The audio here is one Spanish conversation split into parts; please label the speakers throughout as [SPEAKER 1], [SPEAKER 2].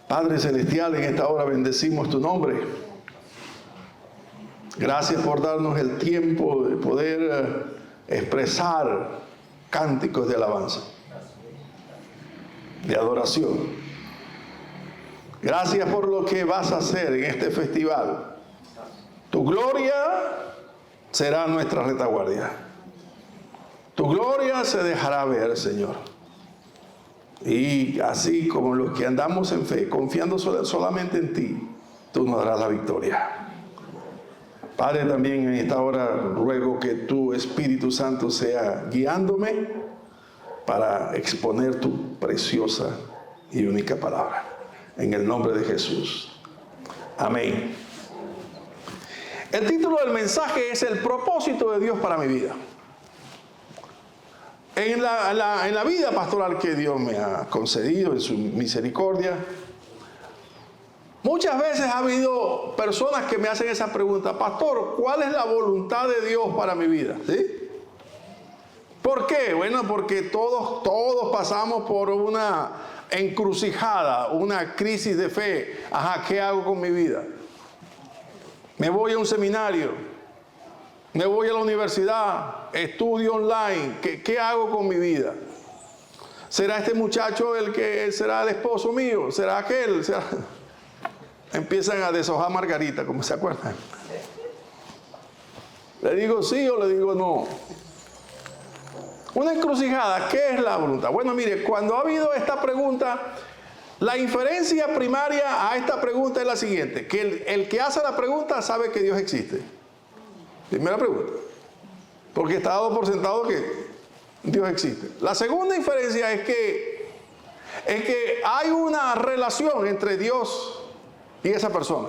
[SPEAKER 1] Padre Celestial, en esta hora bendecimos tu nombre. Gracias por darnos el tiempo de poder expresar cánticos de alabanza, de adoración. Gracias por lo que vas a hacer en este festival. Tu gloria será nuestra retaguardia. Tu gloria se dejará ver, Señor. Y así como los que andamos en fe, confiando solamente en ti, tú nos darás la victoria. Padre, también en esta hora ruego que tu Espíritu Santo sea guiándome para exponer tu preciosa y única palabra. En el nombre de Jesús. Amén. El título del mensaje es el propósito de Dios para mi vida. En la vida pastoral que Dios me ha concedido en su misericordia, muchas veces ha habido personas que me hacen esa pregunta: pastor, ¿cuál es la voluntad de Dios para mi vida? ¿Sí? ¿Por qué? Bueno, porque todos pasamos por una encrucijada, una crisis de fe. Ajá, ¿qué hago con mi vida? Me voy a un seminario, me voy a la universidad, estudio online. ¿Qué hago con mi vida? ¿Será este muchacho el que será el esposo mío? ¿Será aquel? Empiezan a deshojar margarita, como se acuerdan. ¿Le digo sí o le digo no? Una encrucijada, ¿qué es la voluntad? Bueno, mire, cuando ha habido esta pregunta, la inferencia primaria a esta pregunta es la siguiente: que el que hace la pregunta sabe que Dios existe. Primera pregunta. Porque está dado por sentado que Dios existe. La segunda inferencia es que hay una relación entre Dios y esa persona.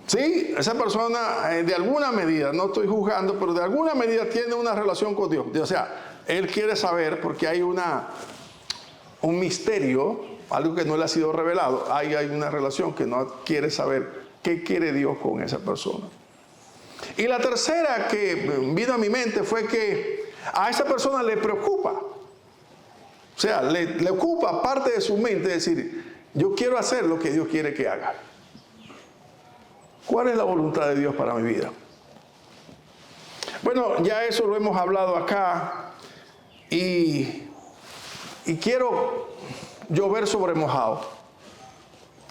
[SPEAKER 1] Sí, esa persona de alguna medida, no estoy juzgando, pero de alguna medida tiene una relación con Dios. O sea, él quiere saber, porque hay un misterio, algo que no le ha sido revelado. Hay una relación que no quiere saber qué quiere Dios con esa persona. Y la tercera que vino a mi mente fue que a esa persona le preocupa. O sea, le ocupa parte de su mente decir: yo quiero hacer lo que Dios quiere que haga. ¿Cuál es la voluntad de Dios para mi vida? Bueno, ya eso lo hemos hablado acá y quiero llover sobre mojado.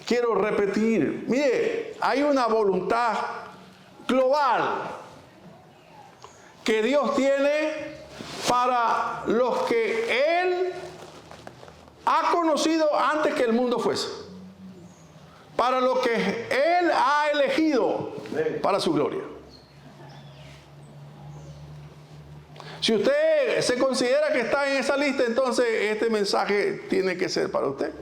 [SPEAKER 1] Quiero repetir. Mire, hay una voluntad global que Dios tiene para los que Él ha conocido antes que el mundo fuese, para los que Él ha elegido para su gloria. Si usted se considera que está en esa lista, entonces este mensaje tiene que ser para usted.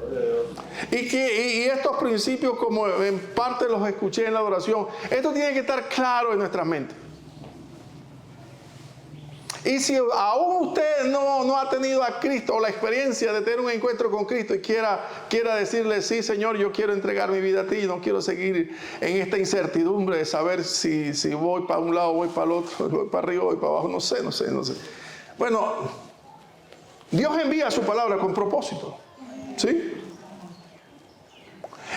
[SPEAKER 1] Y estos principios, como en parte los escuché en la adoración, esto tiene que estar claro en nuestras mentes. Y si aún usted no ha tenido a Cristo o la experiencia de tener un encuentro con Cristo y quiera decirle: sí, Señor, yo quiero entregar mi vida a ti, no quiero seguir en esta incertidumbre de saber si voy para un lado, voy para el otro, voy para arriba, voy para abajo, no sé. Bueno, Dios envía su palabra con propósito, ¿sí?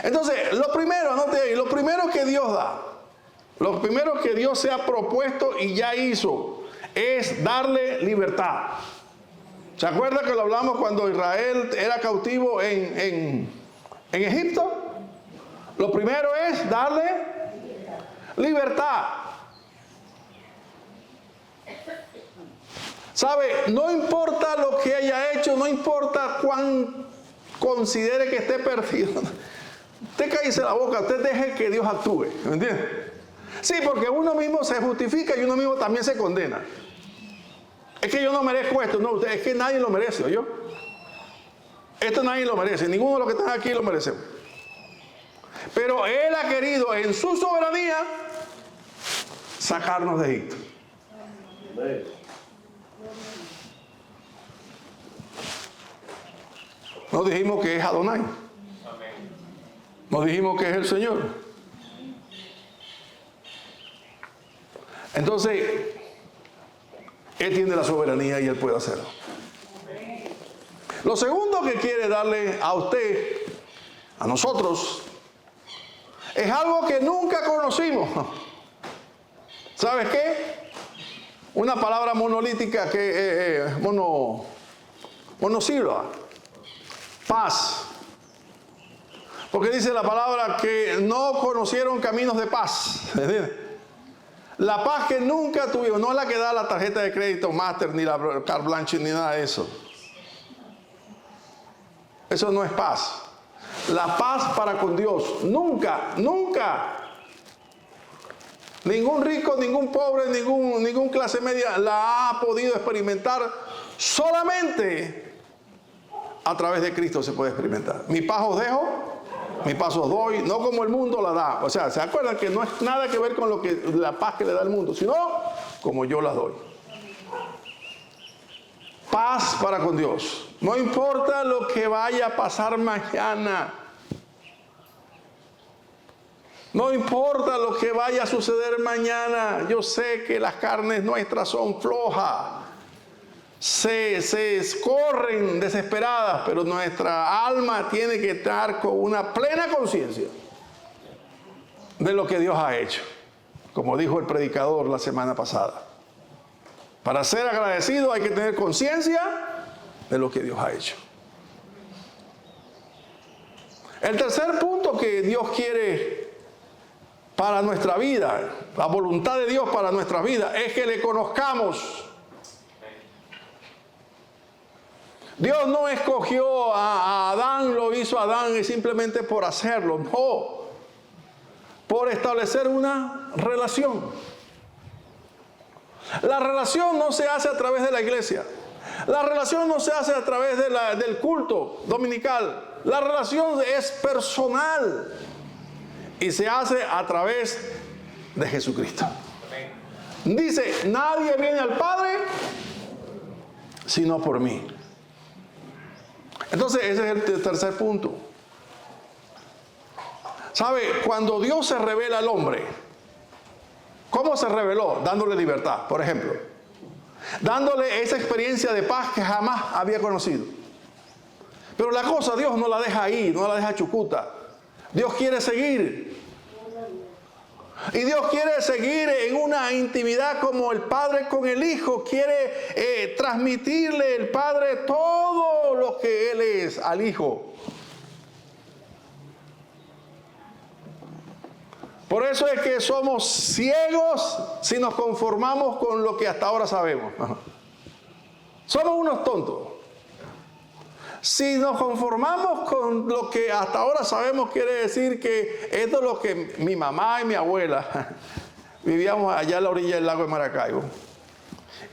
[SPEAKER 1] Entonces, lo primero que Dios da, lo primero que Dios se ha propuesto y ya hizo, es darle libertad. ¿Se acuerda que lo hablamos cuando Israel era cautivo en Egipto? Lo primero es darle libertad. ¿Sabe? No importa lo que haya hecho, no importa cuán considere que esté perdido. Usted cállese la boca, usted deje que Dios actúe. ¿Me entiende? Sí, porque uno mismo se justifica y uno mismo también se condena. Es que yo no merezco esto. No, es que nadie lo merece, ¿oyó? Esto nadie lo merece. Ninguno de los que están aquí lo merecemos. Pero Él ha querido en su soberanía sacarnos de Egipto. Nos dijimos que es Adonai. Nos dijimos que es el Señor. Entonces, Él tiene la soberanía y Él puede hacerlo. Lo segundo que quiere darle a usted a nosotros, es algo que nunca conocimos. ¿Sabes qué? Una palabra monolítica que monosílaba. Paz. Porque dice la palabra que no conocieron caminos de paz. La paz que nunca tuvieron, no es la que da la tarjeta de crédito Master, ni la carte blanche, ni nada de eso. Eso no es paz. La paz para con Dios. Nunca, nunca. Ningún rico, ningún pobre, ningún clase media la ha podido experimentar. Solamente a través de Cristo se puede experimentar. Mi paz os dejo, mi paz os doy, no como el mundo la da. O sea, ¿se acuerdan que no es nada que ver con la paz que le da el mundo, sino como yo la doy? Paz para con Dios. No importa lo que vaya a pasar mañana. No importa lo que vaya a suceder mañana. Yo sé que las carnes nuestras son flojas. Se corren desesperadas, pero nuestra alma tiene que estar con una plena conciencia de lo que Dios ha hecho. Como dijo el predicador la semana pasada. Para ser agradecido hay que tener conciencia de lo que Dios ha hecho. El tercer punto que Dios quiere para nuestra vida, la voluntad de Dios para nuestra vida, es que le conozcamos. Dios no escogió a Adán, lo hizo Adán simplemente por hacerlo, no, por establecer una relación. La relación no se hace a través de la iglesia. La relación no se hace a través del culto dominical. La relación es personal y se hace a través de Jesucristo. Dice, nadie viene al Padre sino por mí. Entonces, ese es el tercer punto. ¿Sabe? Cuando Dios se revela al hombre, ¿cómo se reveló? Dándole libertad, por ejemplo. Dándole esa experiencia de paz que jamás había conocido. Pero la cosa Dios no la deja ahí, no la deja chucuta. Dios quiere seguir. Y Dios quiere seguir en una intimidad como el Padre con el Hijo. Quiere transmitirle el Padre todo lo que Él es al Hijo. Por eso es que somos ciegos si nos conformamos con lo que hasta ahora sabemos. Somos unos tontos. Si nos conformamos con lo que hasta ahora sabemos, quiere decir que esto es lo que mi mamá y mi abuela vivíamos allá en la orilla del lago de Maracaibo.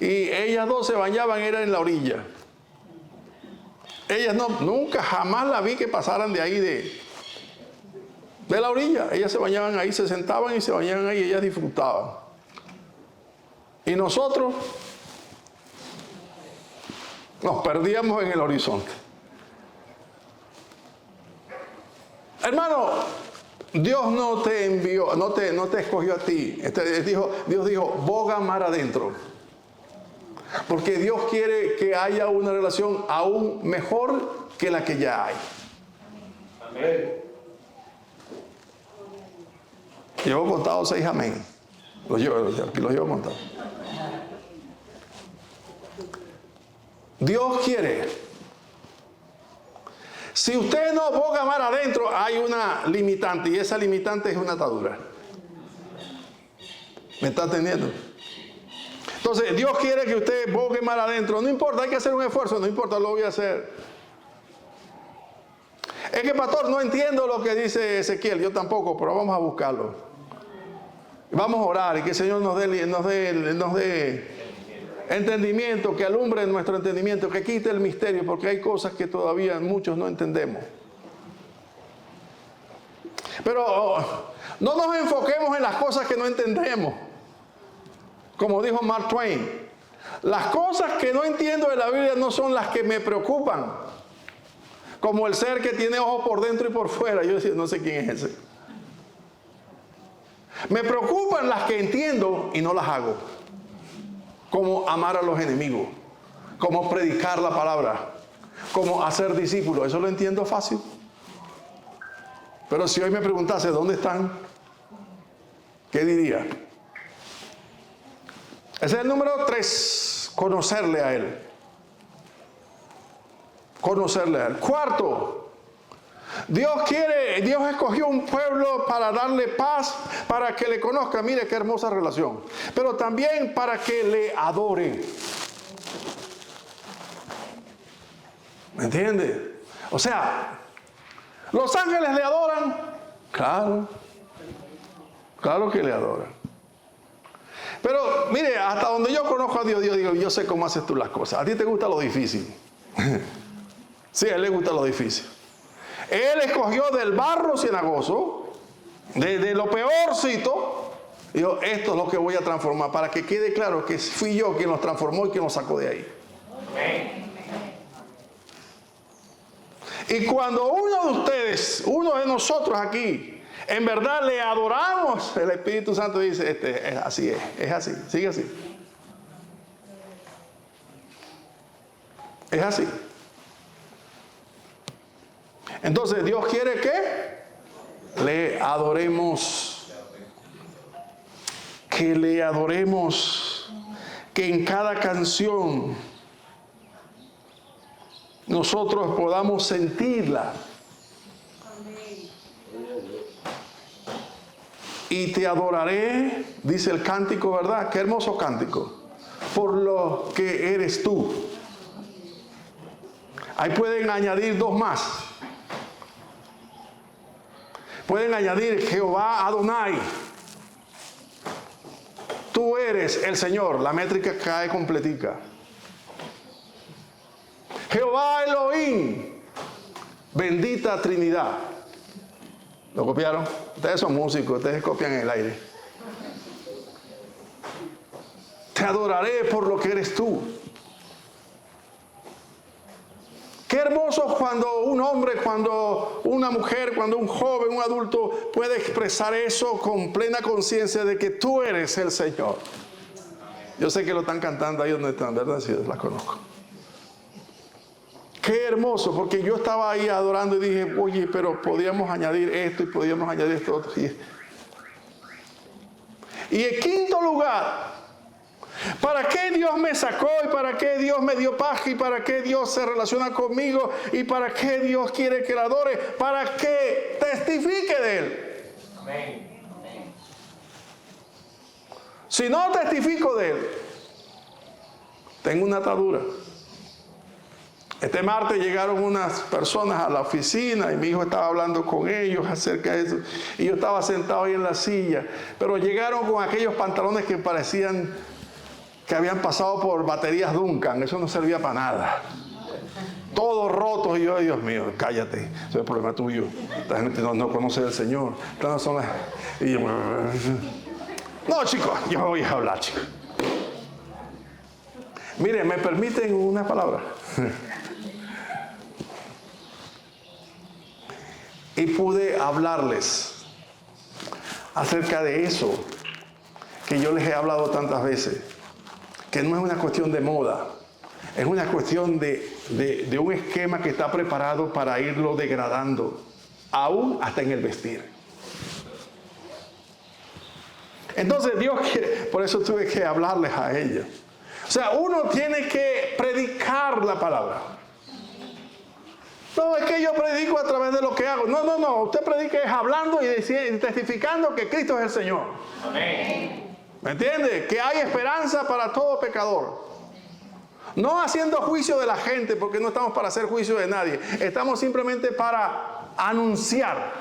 [SPEAKER 1] Y ellas dos se bañaban, era en la orilla. Ellas nunca, jamás la vi que pasaran de ahí de la orilla. Ellas se bañaban ahí, se sentaban y se bañaban ahí, ellas disfrutaban. Y nosotros nos perdíamos en el horizonte. Hermano, Dios no te envió, no te escogió a ti. Dios dijo, boga mar adentro. Porque Dios quiere que haya una relación aún mejor que la que ya hay. Amén. Llevo contado 6 amén. Aquí los llevo contados. Dios quiere. Si usted no boga mar adentro, hay una limitante, y esa limitante es una atadura. ¿Me está entendiendo? Entonces, Dios quiere que usted bogue mar adentro. No importa, hay que hacer un esfuerzo, no importa, lo voy a hacer. Es que, pastor, no entiendo lo que dice Ezequiel, yo tampoco, pero vamos a buscarlo. Vamos a orar y que el Señor nos dé entendimiento, que alumbre nuestro entendimiento, que quite el misterio, porque hay cosas que todavía muchos no entendemos. Pero no nos enfoquemos en las cosas que no entendemos. Como dijo Mark Twain, las cosas que no entiendo de la Biblia no son las que me preocupan. Como el ser que tiene ojos por dentro y por fuera. Yo decía, no sé quién es ese. Me preocupan las que entiendo y no las hago. Como amar a los enemigos, como predicar la palabra, como hacer discípulos. Eso lo entiendo fácil. Pero si hoy me preguntase dónde están, ¿qué diría? Ese es el número 3, conocerle a Él. Conocerle a Él. 4, Dios escogió un pueblo para darle paz, para que le conozca. Mire qué hermosa relación. Pero también para que le adore. ¿Me entiende? O sea, ¿los ángeles le adoran? Claro. Claro que le adoran. Pero mire, hasta donde yo conozco a Dios, Dios digo, yo sé cómo haces tú las cosas. A ti te gusta lo difícil. Sí, a Él le gusta lo difícil. Él escogió del barro cenagoso, de lo peorcito, y dijo, esto es lo que voy a transformar, para que quede claro que fui yo quien los transformó y quien los sacó de ahí. Y cuando uno de ustedes, uno de nosotros aquí, en verdad le adoramos, el Espíritu Santo dice, así, sigue así. Es así. Entonces, Dios quiere que le adoremos. Que le adoremos. Que en cada canción nosotros podamos sentirla. Y te adoraré, dice el cántico, ¿verdad? Qué hermoso cántico. Por lo que eres tú. Ahí pueden añadir 2 más. Pueden añadir Jehová Adonai. Tú eres el Señor. La métrica cae completica. Jehová Elohim. Bendita Trinidad. ¿Lo copiaron? Ustedes son músicos, ustedes copian en el aire. Te adoraré por lo que eres tú. Qué hermoso cuando un hombre, cuando una mujer, cuando un joven, un adulto puede expresar eso con plena conciencia de que tú eres el Señor. Yo sé que lo están cantando ahí donde están, ¿verdad? Sí, las conozco. Qué hermoso, porque yo estaba ahí adorando y dije, oye, pero podíamos añadir esto y podíamos añadir esto otro. Y en quinto lugar, ¿para qué Dios me sacó y para qué Dios me dio paz y para qué Dios se relaciona conmigo y para qué Dios quiere que le adore? Para que testifique de Él. Amén. Si no testifico de Él, tengo una atadura. Este martes llegaron unas personas a la oficina y mi hijo estaba hablando con ellos acerca de eso. Y yo estaba sentado ahí en la silla, pero llegaron con aquellos pantalones que parecían que habían pasado por baterías Duncan. Eso no servía para nada. Todos rotos. Y yo, Dios mío, cállate. Ese es el problema tuyo. Esta gente no conoce al Señor. No, y yo, no, chicos, yo voy a hablar, chicos. Miren, ¿me permiten una palabra? Y pude hablarles acerca de eso que yo les he hablado tantas veces, que no es una cuestión de moda, es una cuestión de un esquema que está preparado para irlo degradando, aún hasta en el vestir. Entonces Dios quiere, por eso tuve que hablarles a ellos. O sea, uno tiene que predicar la palabra. No, es que yo predico a través de lo que hago. No. Usted predica es hablando y testificando que Cristo es el Señor. Amén. ¿Me entiende? Que hay esperanza para todo pecador. No haciendo juicio de la gente, porque no estamos para hacer juicio de nadie. Estamos simplemente para anunciar.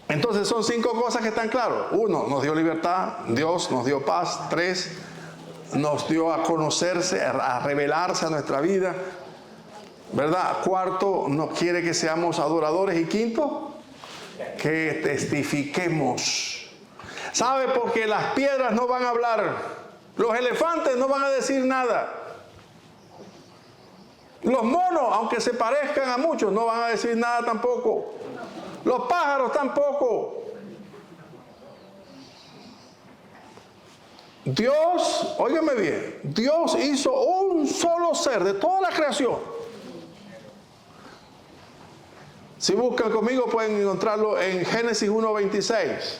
[SPEAKER 1] Entonces son 5 cosas que están claras. 1, nos dio libertad. 2, nos dio paz. 3, nos dio a conocerse, a revelarse a nuestra vida, ¿verdad? 4, nos quiere que seamos adoradores. Y 5, que testifiquemos. ¿Sabe? Porque las piedras no van a hablar, los elefantes no van a decir nada, los monos, aunque se parezcan a muchos, no van a decir nada tampoco, los pájaros tampoco. Dios, óigame bien, Dios hizo un solo ser de toda la creación Si buscan conmigo pueden encontrarlo en Génesis 1:26.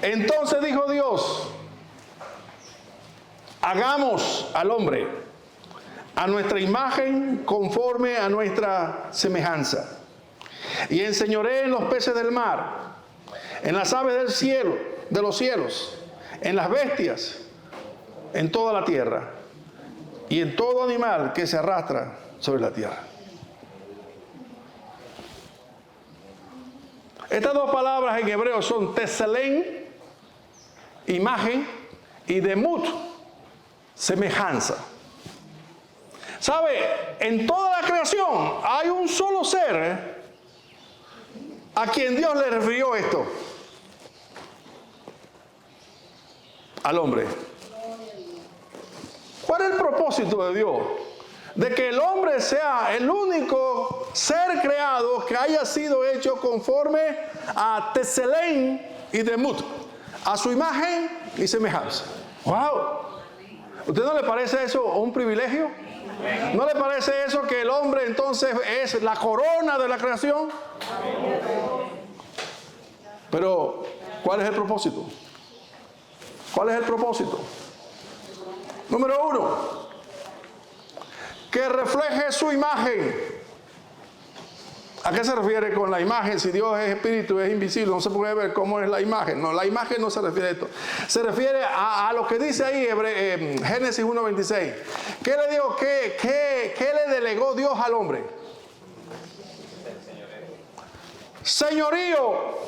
[SPEAKER 1] Entonces dijo Dios: hagamos al hombre a nuestra imagen, conforme a nuestra semejanza, y enseñoree en los peces del mar, en las aves del cielo, de los cielos, en las bestias, en toda la tierra, y en todo animal que se arrastra sobre la tierra. Estas dos palabras en hebreo son tselem, imagen, y demut, semejanza. ¿Sabe? En toda la creación hay un solo ser a quien Dios le refirió esto: al hombre. ¿Cuál es el propósito de Dios? De que el hombre sea el único ser creado que haya sido hecho conforme a tselem y demut, a su imagen y semejanza. ¡Wow! ¿Usted no le parece eso un privilegio? ¿No le parece eso que el hombre entonces es la corona de la creación? Pero, ¿cuál es el propósito? ¿Cuál es el propósito? Número uno, que refleje su imagen. ¿A qué se refiere con la imagen? Si Dios es espíritu, es invisible, no se puede ver cómo es la imagen. No, la imagen no se refiere a esto. Se refiere a lo que dice ahí Génesis 1:26. ¿Qué le dijo? ¿Qué le delegó Dios al hombre? Señorío.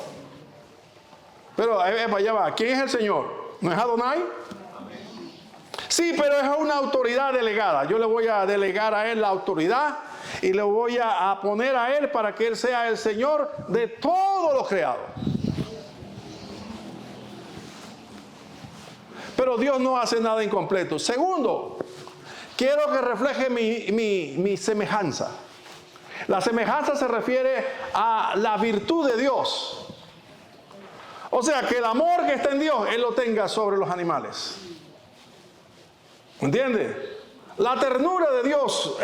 [SPEAKER 1] Pero allá va. ¿Quién es el Señor? ¿No es Adonai? Sí, pero es una autoridad delegada. Yo le voy a delegar a él la autoridad y le voy a poner a él para que él sea el Señor de todo lo creado. Pero Dios no hace nada incompleto. Segundo, quiero que refleje mi semejanza. La semejanza se refiere a la virtud de Dios. O sea, que el amor que está en Dios, Él lo tenga sobre los animales. ¿Entiende? La ternura de Dios,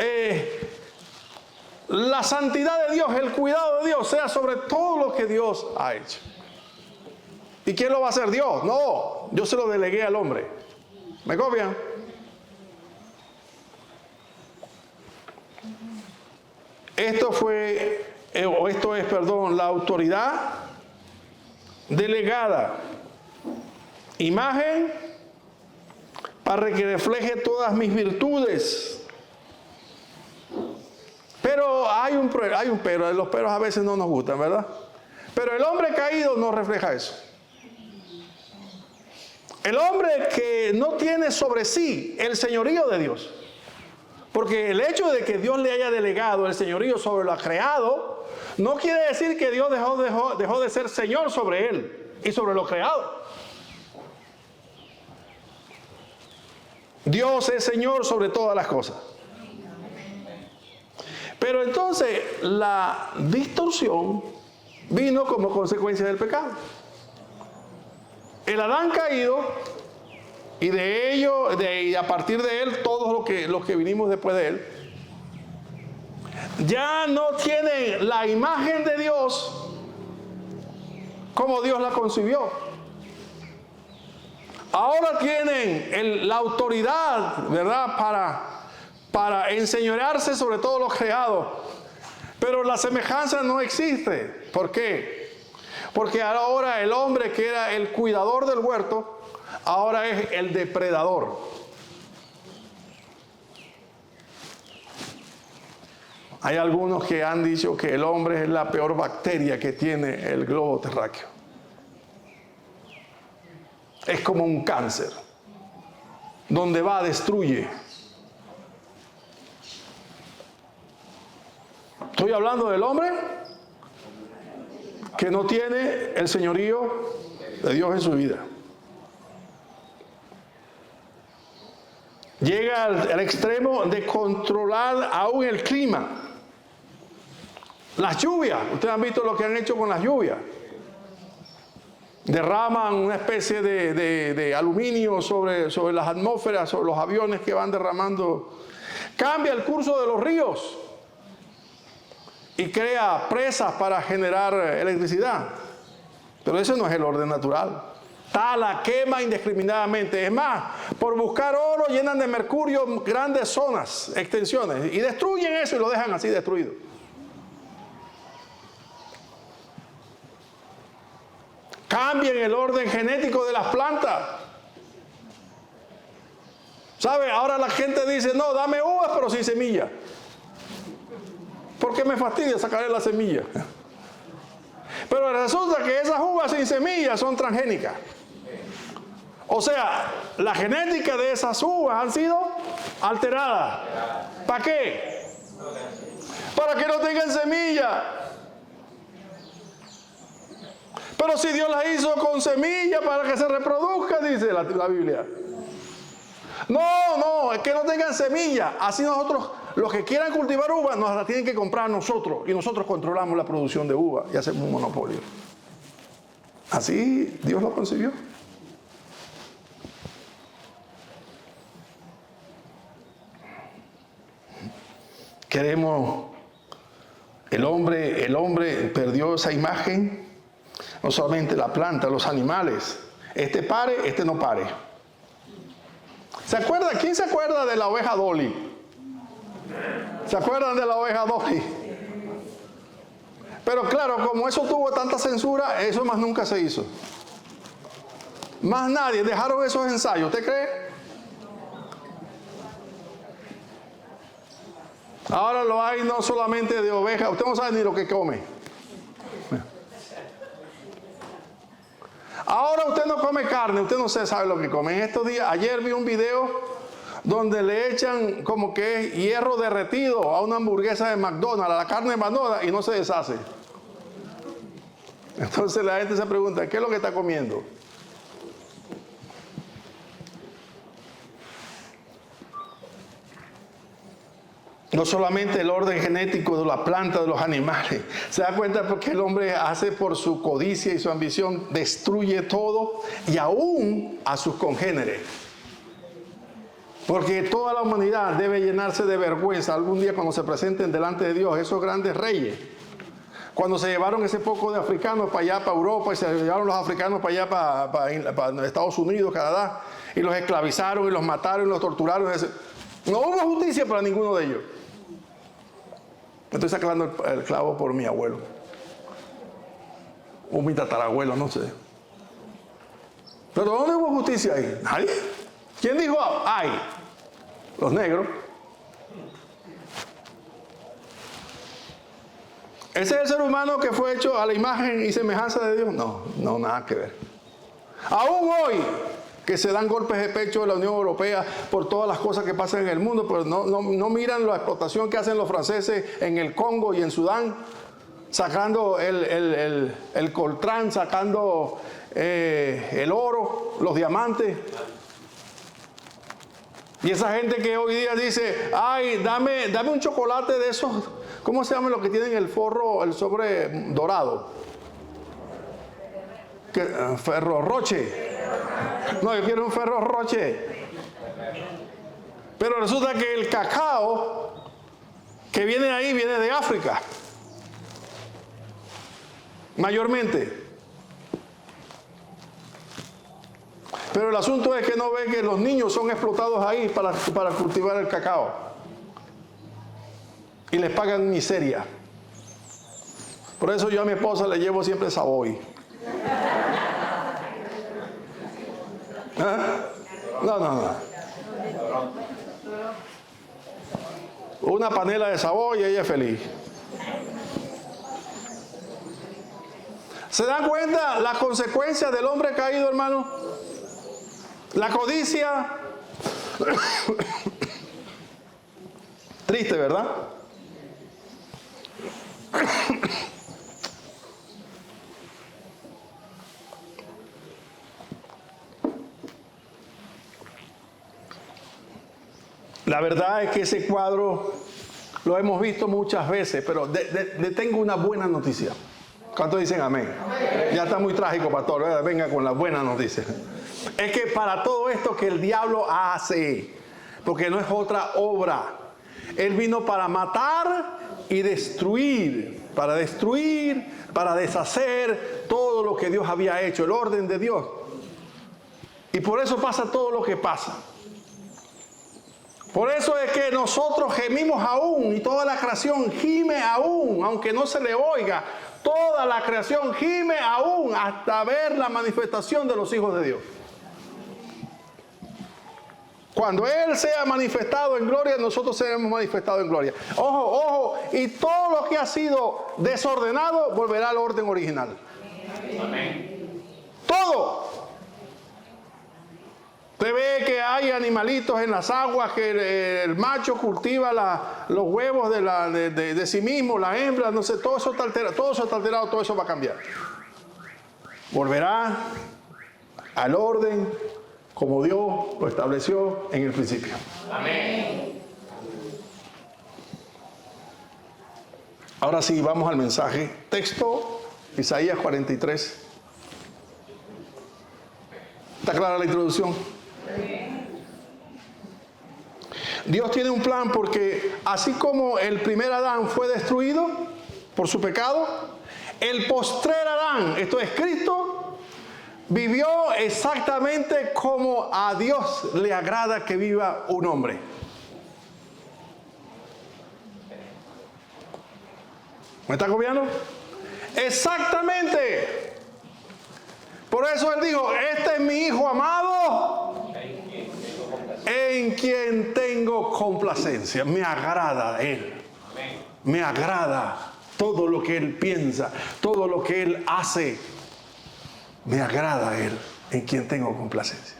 [SPEAKER 1] la santidad de Dios, el cuidado de Dios sea sobre todo lo que Dios ha hecho. ¿Y quién lo va a hacer? Dios. No, yo se lo delegué al hombre. ¿Me copian? Esto es, la autoridad delegada. Imagen para que refleje todas mis virtudes. Pero hay un pero, los peros a veces no nos gustan, ¿verdad? Pero el hombre caído no refleja eso. El hombre que no tiene sobre sí el señorío de Dios. Porque el hecho de que Dios le haya delegado el señorío sobre lo creado, no quiere decir que Dios dejó de ser Señor sobre él y sobre lo creado. Dios es Señor sobre todas las cosas. Pero entonces la distorsión vino como consecuencia del pecado. El Adán caído, y de ello, y a partir de él, todos los que vinimos después de él, ya no tienen la imagen de Dios como Dios la concibió. Ahora tienen la autoridad, ¿verdad?, para enseñorearse sobre todo lo creado. Pero la semejanza no existe. ¿Por qué? Porque ahora el hombre que era el cuidador del huerto, ahora es el depredador. Hay algunos que han dicho que el hombre es la peor bacteria que tiene el globo terráqueo. Es como un cáncer, donde va, destruye. Estoy hablando del hombre que no tiene el señorío de Dios en su vida. Llega al extremo de controlar aún el clima. Las lluvias, ustedes han visto lo que han hecho con las lluvias. Derraman una especie de aluminio sobre las atmósferas, sobre los aviones que van derramando. Cambia el curso de los ríos. y crea presas para generar electricidad. Pero ese no es el orden natural. Tala, quema indiscriminadamente. Es más, por buscar oro llenan de mercurio grandes zonas, extensiones, y destruyen eso y lo dejan así destruido. Cambian el orden genético de las plantas. ¿Sabe? Ahora la gente dice, no, dame uvas pero sin semilla. Porque me fastidia sacarle la semilla. Pero resulta que esas uvas sin semilla son transgénicas. O sea, la genética de esas uvas han sido alteradas. ¿Para qué? Para que no tengan semilla. Pero si Dios las hizo con semilla para que se reproduzca, dice la Biblia. No, es que no tengan semilla. Así nosotros, los que quieran cultivar uva, nos la tienen que comprar nosotros. Y nosotros controlamos la producción de uva y hacemos un monopolio. Así Dios lo concibió. Queremos, el hombre perdió esa imagen. No solamente la planta, los animales. Este pare, este no pare. ¿Se acuerda? ¿Quién se acuerda de la oveja Dolly? ¿Se acuerdan de la oveja Dolly? Pero claro, como eso tuvo tanta censura, eso más nunca se hizo. Más nadie, dejaron esos ensayos, ¿usted cree? Ahora lo hay no solamente de oveja, usted no sabe ni lo que come. Ahora usted no come carne, usted no sabe lo que come. En estos días, ayer vi un video donde le echan como que es hierro derretido a una hamburguesa de McDonald's, a la carne de McDonald's, y no se deshace. Entonces la gente se pregunta, ¿qué es lo que está comiendo? No solamente el orden genético de la planta, de los animales. ¿Se da cuenta? Porque el hombre hace por su codicia y su ambición, destruye todo y aún a sus congéneres. Porque toda la humanidad debe llenarse de vergüenza algún día cuando se presenten delante de Dios esos grandes reyes. Cuando se llevaron ese poco de africanos para allá, para Europa, y se llevaron los africanos para allá, para Estados Unidos, Canadá, y los esclavizaron y los mataron y los torturaron. No hubo justicia para ninguno de ellos. Estoy sacando el clavo por mi abuelo. O mi tatarabuelo, no sé. Pero ¿dónde hubo justicia ahí? ¿Nadie? ¿Quién dijo ay? Los negros. ¿Ese es el ser humano que fue hecho a la imagen y semejanza de Dios? No, nada que ver. Aún hoy, que se dan golpes de pecho de la Unión Europea por todas las cosas que pasan en el mundo, pero no miran la explotación que hacen los franceses en el Congo y en Sudán, sacando el coltrán, sacando el oro, los diamantes. Y esa gente que hoy día dice, ay, dame un chocolate de esos, ¿cómo se llama lo que tienen el forro, el sobre dorado? Ferro Roche. No, yo quiero un Ferro Roche. Pero resulta que el cacao que viene ahí viene de África. Mayormente. Pero el asunto es que no ve que los niños son explotados ahí para cultivar el cacao. Y les pagan miseria. Por eso yo a mi esposa le llevo siempre Savoy. ¿Ah? No. Una panela de Savoy y ella es feliz. ¿Se dan cuenta las consecuencias del hombre caído, hermano? La codicia. Triste, ¿verdad? La verdad es que ese cuadro lo hemos visto muchas veces, pero le tengo una buena noticia. ¿Cuántos dicen amén? Ya está muy trágico, pastor, ¿verdad? Venga con la buena noticia. Es que para todo esto que el diablo hace, porque no es otra obra, Él vino para matar y destruir, para deshacer todo lo que Dios había hecho, el orden de Dios. Y por eso pasa todo lo que pasa. Por eso es que nosotros gemimos aún y toda la creación gime aún, aunque no se le oiga. Toda la creación gime aún hasta ver la manifestación de los hijos de Dios. Cuando Él sea manifestado en gloria, nosotros seremos manifestados en gloria. Ojo, ojo, y todo lo que ha sido desordenado volverá al orden original. Amén. Todo. Usted ve que hay animalitos en las aguas, que el macho cultiva los huevos de sí mismo, la hembra, no sé, todo eso está alterado, todo eso va a cambiar. Volverá al orden como Dios lo estableció en el principio. Amén. Ahora sí, vamos al mensaje. Texto, Isaías 43. ¿Está clara la introducción? Dios tiene un plan, porque así como el primer Adán fue destruido por su pecado, el postrer Adán, esto es Cristo, vivió exactamente como a Dios le agrada que viva un hombre. ¿Me está copiando? Exactamente. Por eso Él dijo, este es mi Hijo amado, en quien tengo complacencia. Me agrada Él. Me agrada todo lo que Él piensa, todo lo que Él hace. Me agrada Él, en quien tengo complacencia.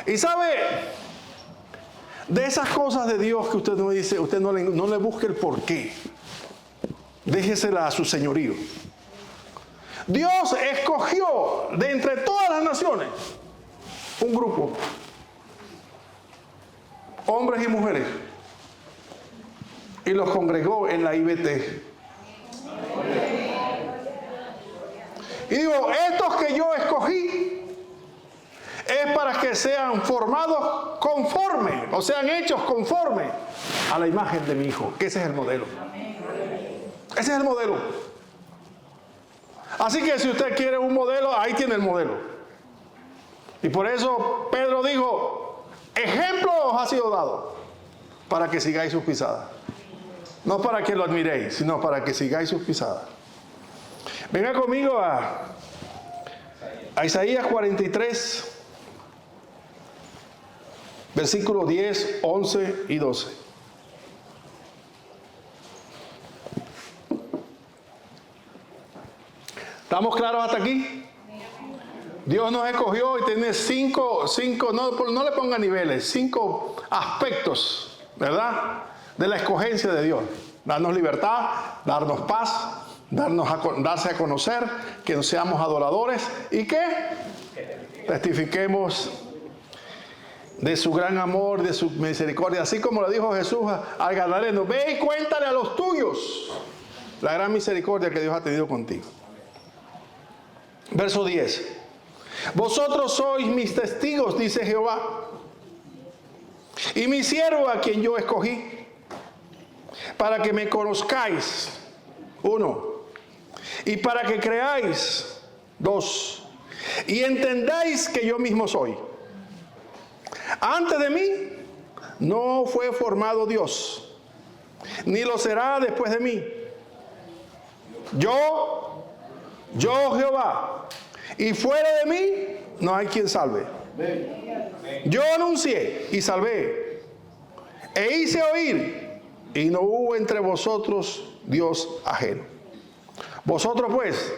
[SPEAKER 1] Y sabe, de esas cosas de Dios que usted no dice, usted no le busque el porqué. Déjesela a su señorío. Dios escogió de entre todas las naciones un grupo, hombres y mujeres, y los congregó en la IBT. Y digo, estos que yo escogí es para que sean formados conforme, o sean hechos conforme a la imagen de mi Hijo, que ese es el modelo. Ese es el modelo. Así que si usted quiere un modelo, ahí tiene el modelo. Y por eso Pedro dijo, ejemplo os ha sido dado para que sigáis sus pisadas. No para que lo admiréis, sino para que sigáis sus pisadas. Venga conmigo a Isaías 43, versículos 10, 11 y 12. ¿Estamos claros hasta aquí? Dios nos escogió y tiene cinco, no le ponga niveles, 5 aspectos, ¿verdad? De la escogencia de Dios. Darnos libertad, darnos paz, darse a conocer, que seamos adoradores y que testifiquemos de su gran amor, de su misericordia, así como le dijo Jesús al Gadareno, ve y cuéntale a los tuyos la gran misericordia que Dios ha tenido contigo. Verso 10. Vosotros sois mis testigos, dice Jehová, y mi siervo a quien yo escogí, para que me conozcáis, 1, y para que creáis, 2, y entendáis que yo mismo soy. Antes de mí no fue formado Dios, ni lo será después de mí. Yo Jehová, y fuera de mí no hay quien salve. Yo anuncié y salvé, e hice oír, y no hubo entre vosotros Dios ajeno. Vosotros pues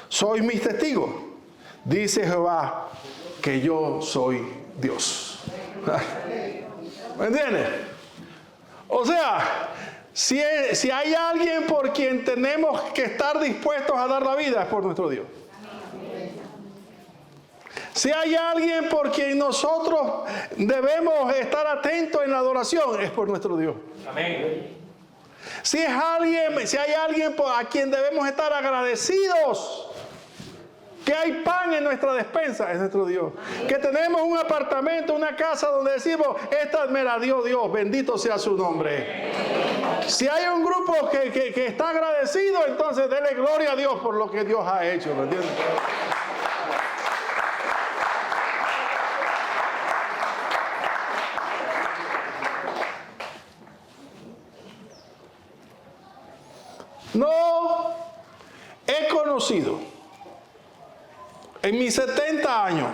[SPEAKER 1] sois mis testigos, dice Jehová, que yo soy Dios. ¿Me entiendes? O sea, si hay alguien por quien tenemos que estar dispuestos a dar la vida, es por nuestro Dios. Si hay alguien por quien nosotros debemos estar atentos en la adoración, es por nuestro Dios. Amén. Si hay alguien a quien debemos estar agradecidos, Que hay pan en nuestra despensa, es nuestro Dios. Que tenemos un apartamento, una casa donde decimos, esta me la dio Dios, bendito sea su nombre. Si hay un grupo que está agradecido, entonces denle gloria a Dios por lo que Dios ha hecho, ¿me entiendes? No he conocido en mis 70 años,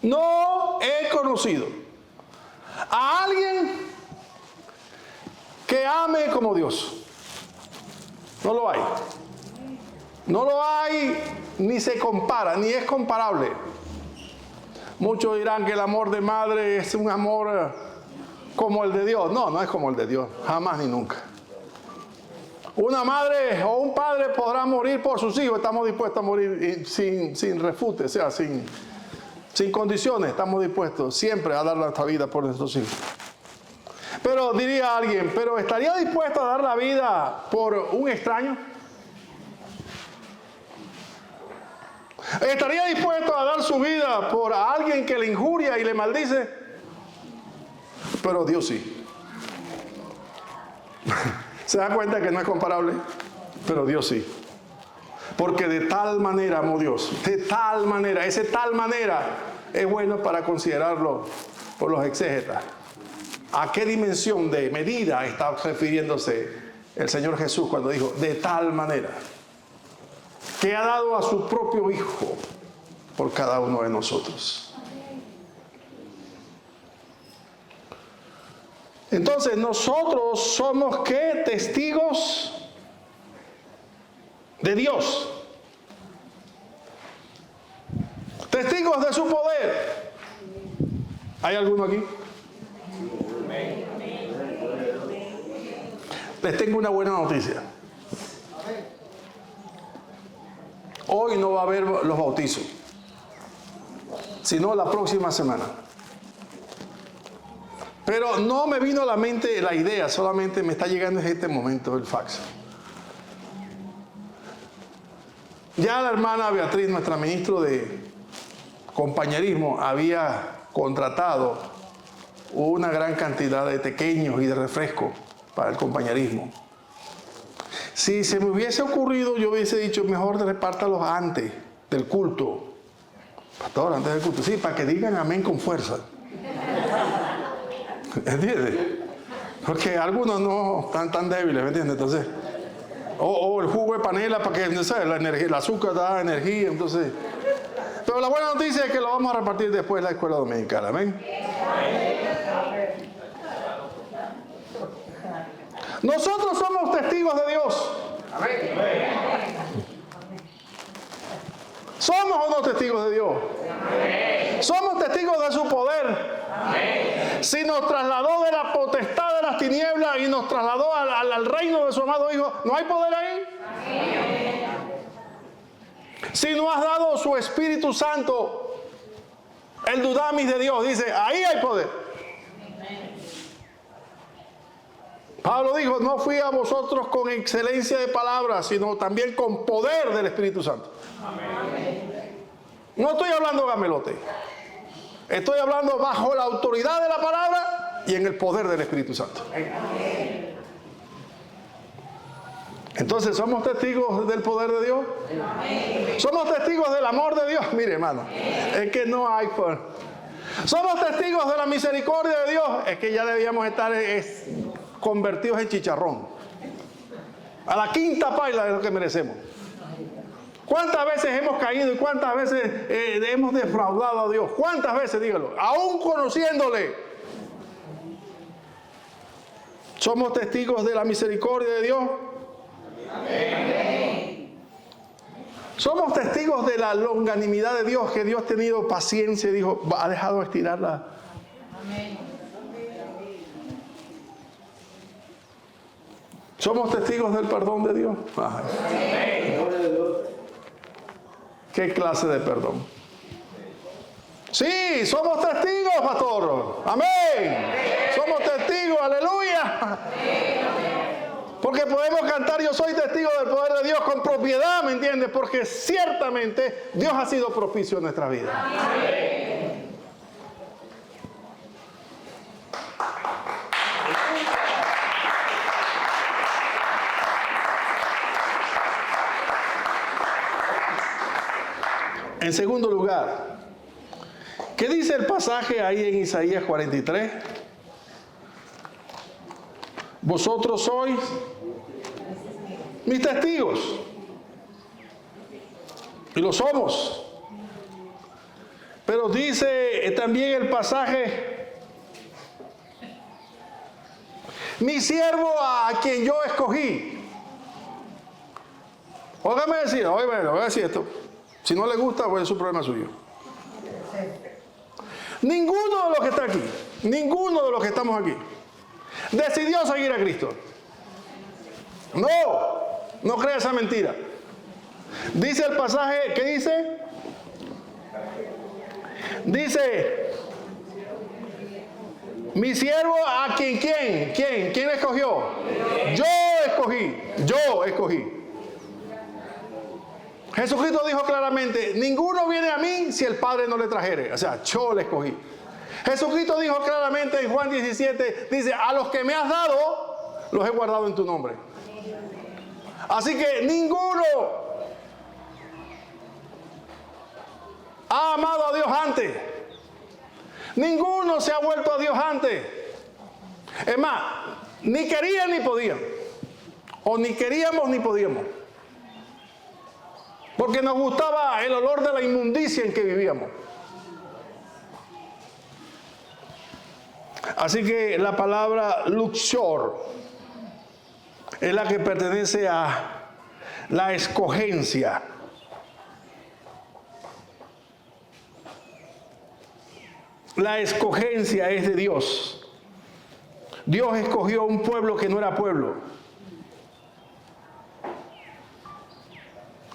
[SPEAKER 1] no he conocido a alguien que ame como Dios. No lo hay. No lo hay, ni se compara, ni es comparable. Muchos dirán que el amor de madre es un amor como el de Dios. No, no es como el de Dios, jamás ni nunca. Una madre o un padre podrá morir por sus hijos. Estamos dispuestos a morir sin refute, o sea, sin condiciones. Estamos dispuestos siempre a dar nuestra vida por nuestros hijos. Pero diría alguien, ¿pero estaría dispuesto a dar la vida por un extraño? ¿Estaría dispuesto a dar su vida por alguien que le injuria y le maldice? Pero Dios sí. ¿Se da cuenta que no es comparable? Pero Dios sí. Porque de tal manera amó Dios. De tal manera. Ese tal manera es bueno para considerarlo por los exégetas. ¿A qué dimensión de medida está refiriéndose el Señor Jesús cuando dijo de tal manera? Que ha dado a su propio Hijo por cada uno de nosotros. Entonces nosotros somos ¿qué? Testigos de Dios. Testigos de su poder. ¿Hay alguno aquí? Les tengo una buena noticia. Hoy no va a haber los bautizos, sino la próxima semana. Pero no me vino a la mente la idea, solamente me está llegando en este momento el fax. Ya la hermana Beatriz, nuestra ministra de compañerismo, había contratado una gran cantidad de tequeños y de refrescos para el compañerismo. Si se me hubiese ocurrido, yo hubiese dicho, mejor repártalos antes del culto. Pastor, antes del culto. Sí, para que digan amén con fuerza. ¿Entiendes? Porque algunos no están tan débiles, ¿me entiendes? Entonces, o el jugo de panela para que, no sé, la energía, el azúcar da energía, entonces. Pero la buena noticia es que lo vamos a repartir después de la escuela dominical, amén. Nosotros somos testigos de Dios. Amén. ¿Somos o no testigos de Dios? Amén. Somos testigos de su poder. Amén. Si nos trasladó de la potestad de las tinieblas y nos trasladó al reino de su amado Hijo, ¿no hay poder ahí? Amén. Si nos has dado su Espíritu Santo, el dudamis de Dios, dice, ahí hay poder. Pablo dijo, no fui a vosotros con excelencia de palabras, sino también con poder del Espíritu Santo. Amén. No estoy hablando gamelote. Estoy hablando bajo la autoridad de la palabra y en el poder del Espíritu Santo. Amén. Entonces, ¿somos testigos del poder de Dios? Amén. ¿Somos testigos del amor de Dios? Mire, hermano, es que no hay poder. ¿Somos testigos de la misericordia de Dios? Es que ya debíamos estar convertidos en chicharrón. A la quinta paila de lo que merecemos. ¿Cuántas veces hemos caído y cuántas veces hemos defraudado a Dios? ¿Cuántas veces, dígalo? Aún conociéndole. ¿Somos testigos de la misericordia de Dios? Amén. ¿Somos testigos de la longanimidad de Dios? Que Dios ha tenido paciencia y dijo, ha dejado estirarla. Amén. ¿Somos testigos del perdón de Dios? Amén. ¿Qué clase de perdón? Sí, somos testigos, pastor. Amén. Somos testigos, aleluya. Porque podemos cantar yo soy testigo del poder de Dios con propiedad, ¿me entiendes? Porque ciertamente Dios ha sido propicio en nuestra vida. Amén. En segundo lugar, ¿qué dice el pasaje ahí en Isaías 43? Vosotros sois mis testigos. Y lo somos. Pero dice también el pasaje, mi siervo a quien yo escogí. Óigame decir, voy a decir esto. Si no le gusta, pues es un problema suyo. Ninguno de los que está aquí, ninguno de los que estamos aquí, decidió seguir a Cristo. No crea esa mentira. Dice el pasaje, ¿qué dice? Dice, mi siervo a ¿quién escogió? Yo escogí. Jesucristo dijo claramente, ninguno viene a mí si el Padre no le trajere. O sea, yo le escogí. Jesucristo dijo claramente en Juan 17, dice, a los que me has dado, los he guardado en tu nombre. Así que ninguno ha amado a Dios antes. Ninguno se ha vuelto a Dios antes. Es más, ni querían ni podían. O ni queríamos ni podíamos. Porque nos gustaba el olor de la inmundicia en que vivíamos. Así que la palabra luxor es la que pertenece a la escogencia. La escogencia es de Dios. Dios escogió un pueblo que no era pueblo.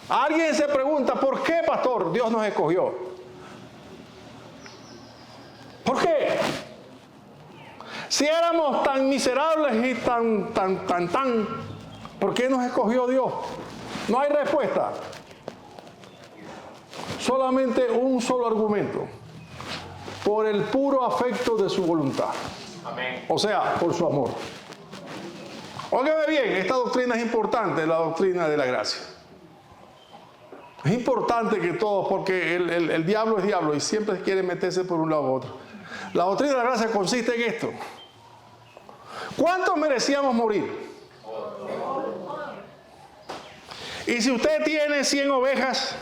[SPEAKER 1] Alguien se pregunta, ¿por qué, pastor, Dios nos escogió? ¿Por qué? Si éramos tan miserables y tan, ¿por qué nos escogió Dios? No hay respuesta. Solamente un solo argumento. Por el puro afecto de su voluntad. Amén. O sea, por su amor. Óigame bien, esta doctrina es importante, la doctrina de la gracia. Es importante que todos, porque el diablo es diablo y siempre quiere meterse por un lado u otro. La doctrina de la gracia consiste en esto. ¿Cuántos merecíamos morir? Y si usted tiene 100 ovejas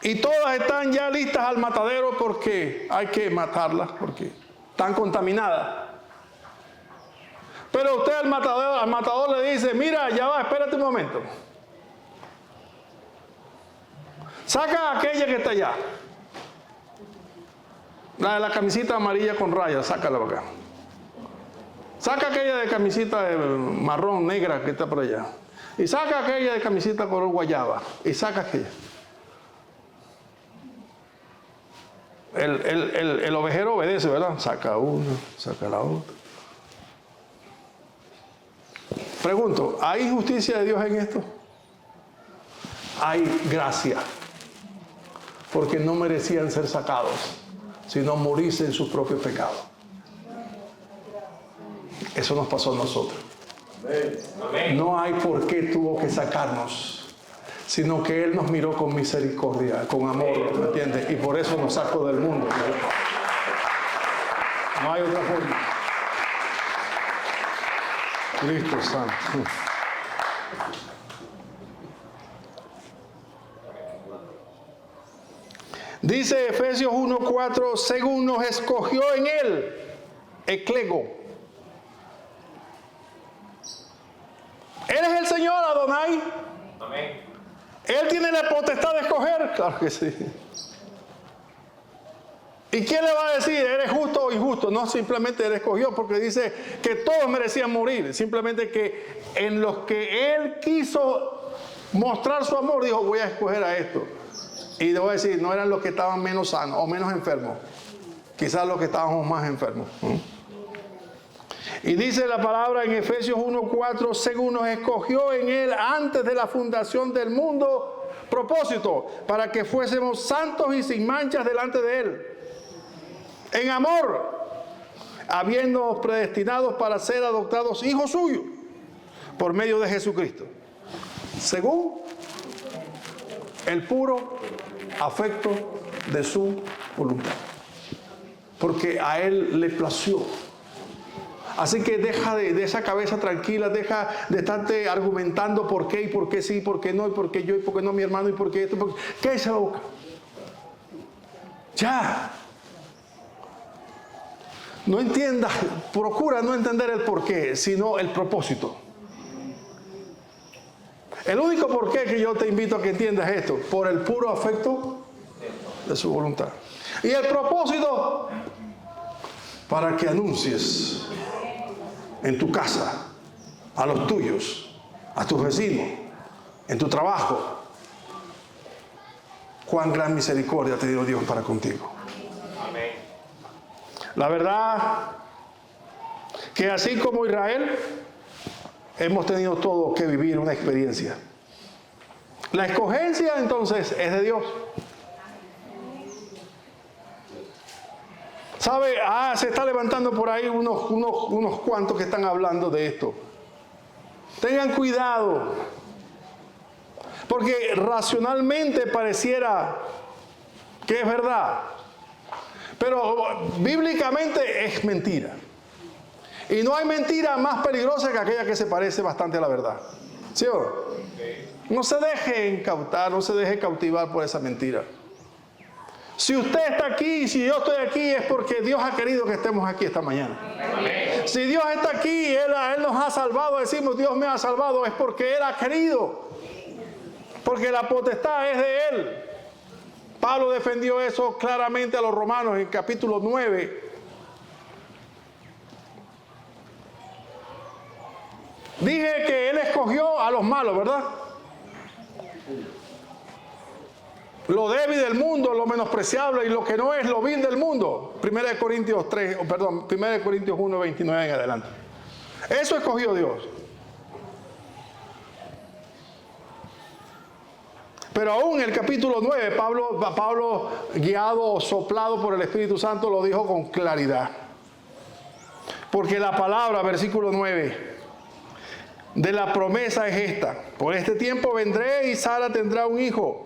[SPEAKER 1] y todas están ya listas al matadero porque hay que matarlas, porque están contaminadas. Pero usted al matador le dice, mira, ya va, espérate un momento. Saca aquella que está allá. La de la camisita amarilla con rayas, sácala para acá. Saca aquella de camisita de marrón, negra que está por allá. Y saca aquella de camisita color guayaba. Y saca aquella. El ovejero obedece, ¿verdad? Saca una, saca la otra. Pregunto, ¿hay justicia de Dios en esto? Hay gracia. Porque no merecían ser sacados, sino morirse en sus propios pecados. Eso nos pasó a nosotros. No hay por qué tuvo que sacarnos, sino que Él nos miró con misericordia, con amor, ¿me entiendes? Y por eso nos sacó del mundo. No hay otra forma. Cristo Santo. Dice Efesios 1:4, según nos escogió en Él, eclego. Él es el Señor Adonai. Amén. Él tiene la potestad de escoger, claro que sí. ¿Y quién le va a decir, eres justo o injusto? No, simplemente Él escogió, porque dice que todos merecían morir. Simplemente que en los que Él quiso mostrar su amor, dijo, voy a escoger a esto. Y le voy a decir, no eran los que estaban menos sanos o menos enfermos. Quizás los que estábamos más enfermos. Y dice la palabra en Efesios 1:4, según nos escogió en Él antes de la fundación del mundo, propósito, para que fuésemos santos y sin manchas delante de Él. En amor, habiéndonos predestinados para ser adoptados hijos suyos, por medio de Jesucristo, según el puro afecto de su voluntad. Porque a Él le plació. Así que deja de esa cabeza tranquila, deja de estarte argumentando por qué y por qué sí, por qué no, y por qué yo, y por qué no mi hermano, y por qué esto, ¿qué es la boca? Ya. No entiendas, procura no entender el por qué, sino el propósito. El único por qué que yo te invito a que entiendas esto, por el puro afecto de su voluntad. Y el propósito, para que anuncies en tu casa, a los tuyos, a tus vecinos, en tu trabajo, cuán gran misericordia ha tenido Dios para contigo. Amén. La verdad que así como Israel, hemos tenido todos que vivir una experiencia. La escogencia entonces es de Dios. ¿Sabe? Se está levantando por ahí unos cuantos que están hablando de esto. Tengan cuidado. Porque racionalmente pareciera que es verdad. Pero bíblicamente es mentira. Y no hay mentira más peligrosa que aquella que se parece bastante a la verdad. ¿Sí o no? No se deje incautar, no se deje cautivar por esa mentira. Si usted está aquí, si yo estoy aquí, es porque Dios ha querido que estemos aquí esta mañana. Amén. Si Dios está aquí, Él nos ha salvado, decimos Dios me ha salvado, es porque Él ha querido. Porque la potestad es de Él. Pablo defendió eso claramente a los romanos en capítulo 9. Dije que Él escogió a los malos, ¿verdad? Lo débil del mundo, lo menospreciable y lo que no es lo vil del mundo. 1 Corintios 1 29 en adelante. Eso escogió Dios. Pero aún en el capítulo 9, Pablo, guiado o soplado por el Espíritu Santo, lo dijo con claridad. Porque la palabra, versículo 9, de la promesa es esta: por este tiempo vendré y Sara tendrá un hijo.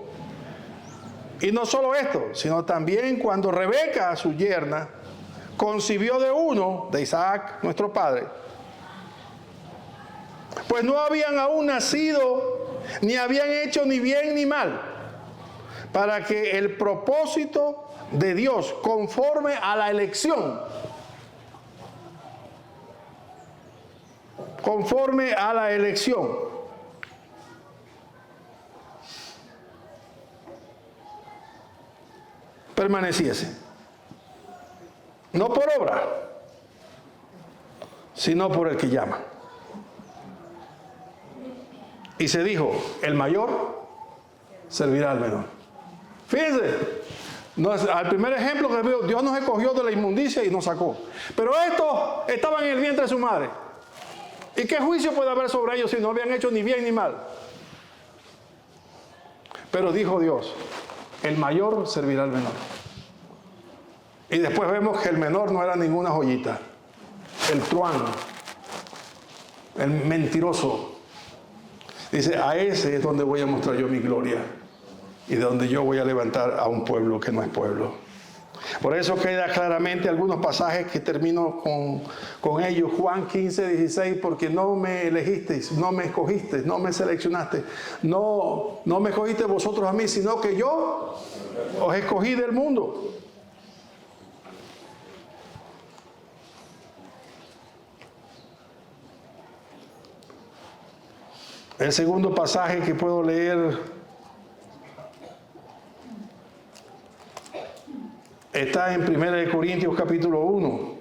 [SPEAKER 1] Y no solo esto, sino también cuando Rebeca, su yerna, concibió de uno, de Isaac, nuestro padre, pues no habían aún nacido, ni habían hecho ni bien ni mal, para que el propósito de Dios, conforme a la elección, permaneciese. No por obra, sino por el que llama. Y se dijo, el mayor servirá al menor. Fíjense, al primer ejemplo que veo, Dios nos escogió de la inmundicia y nos sacó. Pero estos estaban en el vientre de su madre. ¿Y qué juicio puede haber sobre ellos si no habían hecho ni bien ni mal? Pero dijo Dios, el mayor servirá al menor. Y después vemos que el menor no era ninguna joyita. El truán, el mentiroso. Dice, a ese es donde voy a mostrar yo mi gloria. Y de donde yo voy a levantar a un pueblo que no es pueblo. Por eso queda claramente algunos pasajes que termino con ellos. Juan 15, 16, porque no me elegisteis, no me escogisteis, no me seleccionaste, no me escogisteis vosotros a mí, sino que yo os escogí del mundo. El segundo pasaje que puedo leer está en 1 Corintios capítulo 1.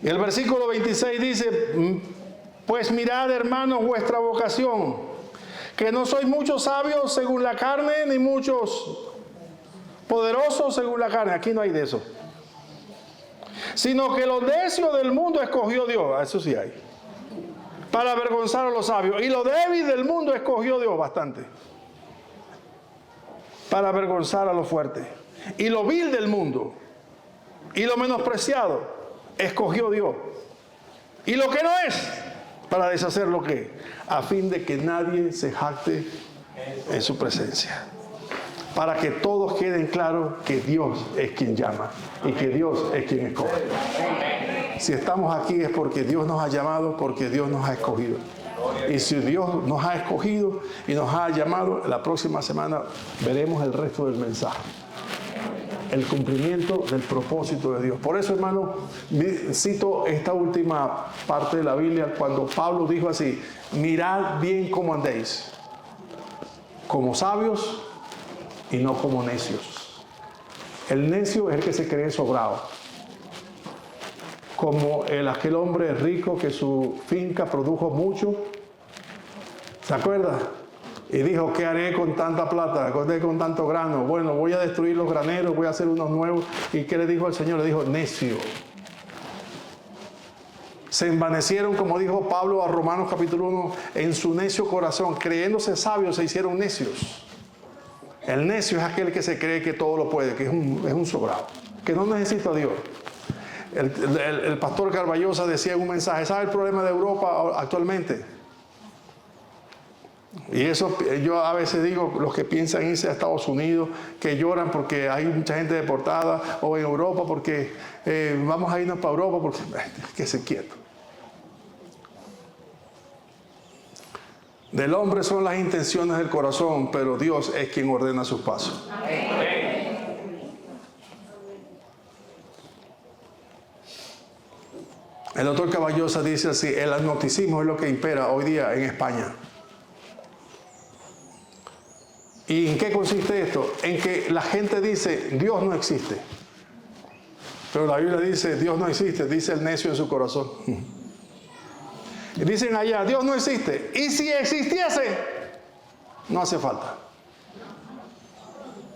[SPEAKER 1] Y el versículo 26 dice, pues mirad, hermanos, vuestra vocación, que no sois muchos sabios según la carne, ni muchos poderosos según la carne. Aquí no hay de eso. sino que lo necio del mundo escogió Dios. Eso sí hay. Para avergonzar a los sabios. Y lo débil del mundo escogió Dios bastante. Para avergonzar a los fuertes. Y lo vil del mundo y lo menospreciado escogió Dios. Y lo que no es, para deshacer lo que es, a fin de que nadie se jacte en su presencia. Para que todos queden claros que Dios es quien llama y que Dios es quien escoge. Si estamos aquí es porque Dios nos ha llamado, porque Dios nos ha escogido. Y si Dios nos ha escogido y nos ha llamado, la próxima semana veremos el resto del mensaje. El cumplimiento del propósito de Dios. Por eso, hermano, cito esta última parte de la Biblia cuando Pablo dijo así: mirad bien cómo andéis, como sabios y no como necios. El necio es el que se cree sobrado, como aquel hombre rico que su finca produjo mucho, ¿se acuerda? Y dijo: ¿qué haré con tanta plata? ¿Qué haré con tanto grano? Bueno, voy a destruir los graneros, voy a hacer unos nuevos. ¿Y qué le dijo al Señor? Le dijo: necio. Se envanecieron, como dijo Pablo a Romanos capítulo 1, en su necio corazón, creyéndose sabios, se hicieron necios. El necio es aquel que se cree que todo lo puede, que es un sobrado, que no necesita a Dios. El pastor Carballosa decía en un mensaje: ¿sabe el problema de Europa actualmente? Y eso yo a veces digo, los que piensan irse a Estados Unidos, que lloran porque hay mucha gente deportada, o en Europa porque vamos a irnos para Europa, porque que se quieto. Del hombre son las intenciones del corazón, pero Dios es quien ordena sus pasos. El doctor Caballosa dice así: el agnosticismo es lo que impera hoy día en España. ¿Y en qué consiste esto? En que la gente dice: Dios no existe. Pero la Biblia dice: Dios no existe, dice el necio en su corazón. Y dicen allá: Dios no existe. Y si existiese, no hace falta.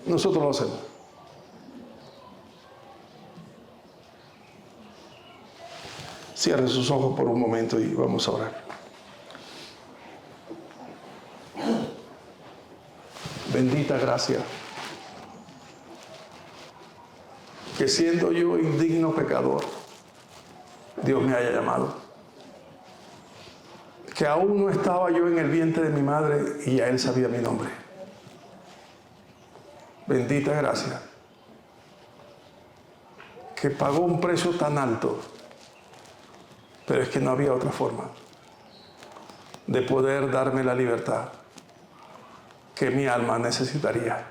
[SPEAKER 1] Nosotros lo hacemos. Cierre sus ojos por un momento y vamos a orar. Bendita gracia, que siendo yo indigno pecador, Dios me haya llamado. Que aún no estaba yo en el vientre de mi madre y ya Él sabía mi nombre. Bendita gracia, que pagó un precio tan alto, pero es que no había otra forma de poder darme la libertad que mi alma necesitaría.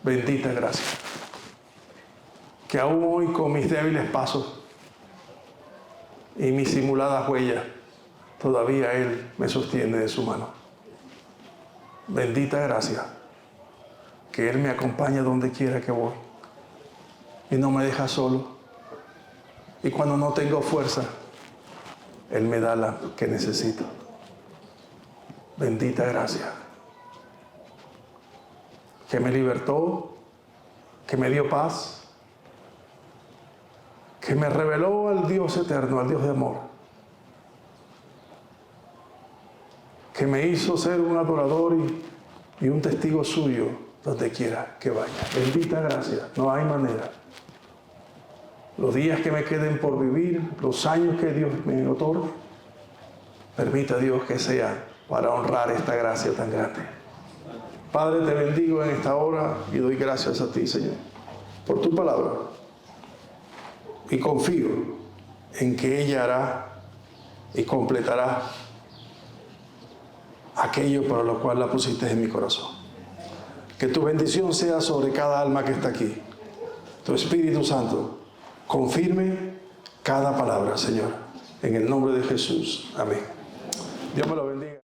[SPEAKER 1] Bendita gracia, que aún hoy con mis débiles pasos y mis simuladas huellas, todavía Él me sostiene de su mano. Bendita gracia, que Él me acompaña donde quiera que voy y no me deja solo. Y cuando no tengo fuerza, Él me da la que necesito. Bendita gracia, que me libertó, que me dio paz, que me reveló al Dios eterno, al Dios de amor, que me hizo ser un adorador y un testigo suyo donde quiera que vaya. Bendita gracia, no hay manera. Los días que me queden por vivir, los años que Dios me otorgue, permita Dios que sea para honrar esta gracia tan grande. Padre, te bendigo en esta hora y doy gracias a ti, Señor, por tu palabra. Y confío en que ella hará y completará aquello para lo cual la pusiste en mi corazón. Que tu bendición sea sobre cada alma que está aquí. Tu Espíritu Santo confirme cada palabra, Señor. En el nombre de Jesús. Amén. Dios me lo bendiga.